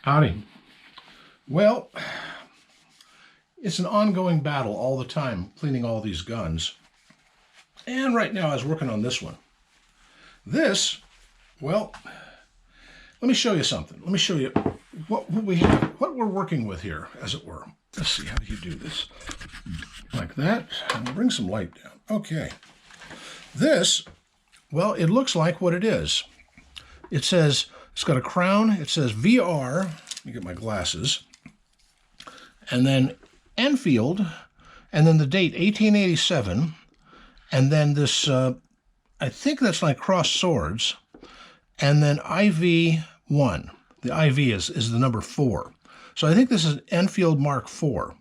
Howdy. Well, it's an ongoing battle all the time, cleaning all these guns. And right now I was working on this one. This, well, let me show you something. Let me show you what we have, what we're working with here, as it were. Let's see, how do you do this? Like that, and bring some light down. Okay. This, well, it looks like what it is. It says, it's got a crown, it says VR, let me get my glasses, and then Enfield, and then the date 1887, and then this, I think that's like crossed swords, and then IV1. The IV is the number 4. So I think this is Enfield Mark IV.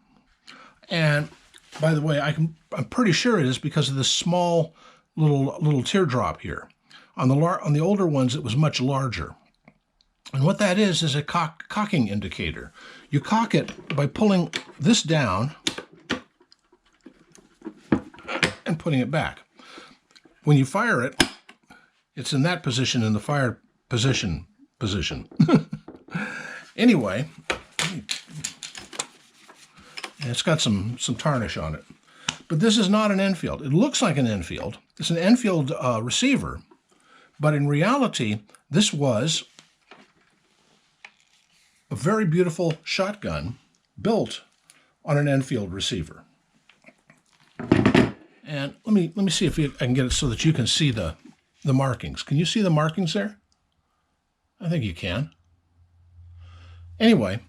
And by the way, I'm pretty sure it is because of this small little teardrop here. On the older ones, it was much larger. And what that is a cocking indicator. You cock it by pulling this down and putting it back. When you fire it, it's in that position, in the fire position. Anyway, it's got some tarnish on it. But this is not an Enfield. It looks like an Enfield. It's an Enfield receiver. But in reality, this was a very beautiful shotgun built on an Enfield receiver. And let me see if I can get it so that you can see the markings. Can you see the markings there? I think you can. Anyway,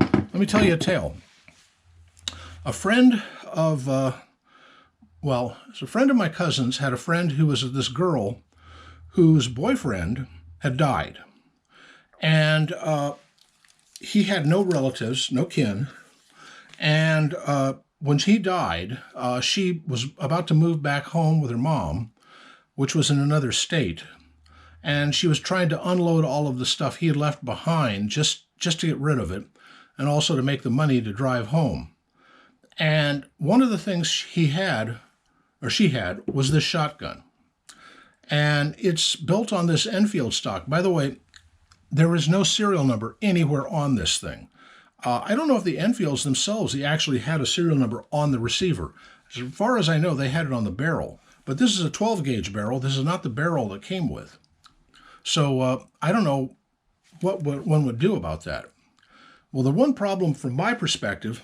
let me tell you a tale. A friend of, it's a friend of my cousin's had a friend who was this girl whose boyfriend had died. And he had no relatives, no kin. And when he died, she was about to move back home with her mom, which was in another state. And she was trying to unload all of the stuff he had left behind just to get rid of it, and also to make the money to drive home. And one of the things she had, was this shotgun. And it's built on this Enfield stock. By the way, there is no serial number anywhere on this thing. I don't know if the Enfields themselves, they actually had a serial number on the receiver. As far as I know, they had it on the barrel. But this is a 12-gauge barrel. This is not the barrel that came with. So I don't know what one would do about that. Well, the one problem from my perspective,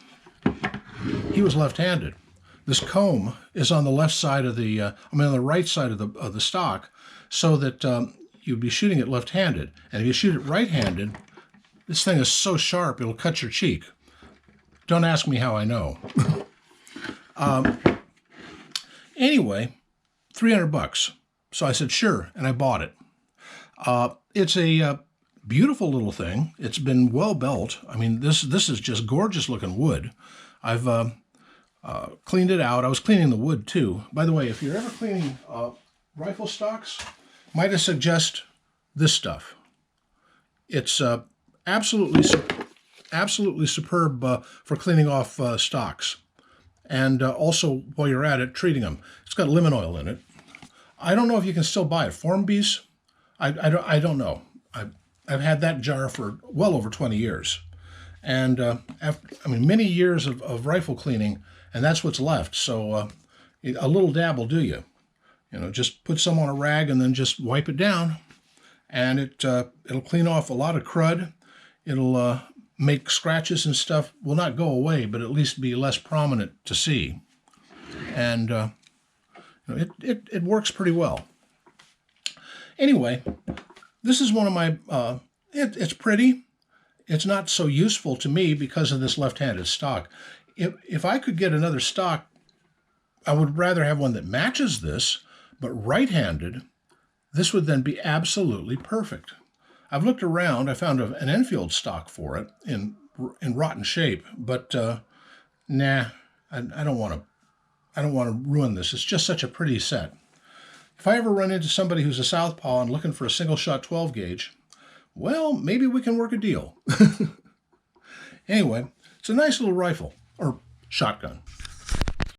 he was left-handed. This comb is on the left side of the, on the right side of the stock, so that you'd be shooting it left-handed. And if you shoot it right-handed, this thing is so sharp it'll cut your cheek. Don't ask me how I know. Anyway, $300. So I said sure, and I bought it. It's a beautiful little thing. It's been well built. I mean, this is just gorgeous looking wood. I've cleaned it out. I was cleaning the wood too. By the way, if you're ever cleaning rifle stocks, might I suggest this stuff. It's absolutely superb for cleaning off stocks. And also, while you're at it, treating them. It's got lemon oil in it. I don't know if you can still buy it. Formbees? I don't know. I've had that jar for well over 20 years. And many years of rifle cleaning, and that's what's left. So a little dab will do you. You know, just put some on a rag and then just wipe it down, and it'll clean off a lot of crud. It'll make scratches and stuff will not go away, but at least be less prominent to see. And it works pretty well. Anyway, this is one of my. It's pretty. It's not so useful to me because of this left-handed stock. If I could get another stock, I would rather have one that matches this, but right-handed, this would then be absolutely perfect. I've looked around. I found an Enfield stock for it in rotten shape, but nah, I don't want to ruin this. It's just such a pretty set. If I ever run into somebody who's a southpaw and looking for a single-shot 12-gauge, well, maybe we can work a deal. Anyway, it's a nice little rifle, or shotgun.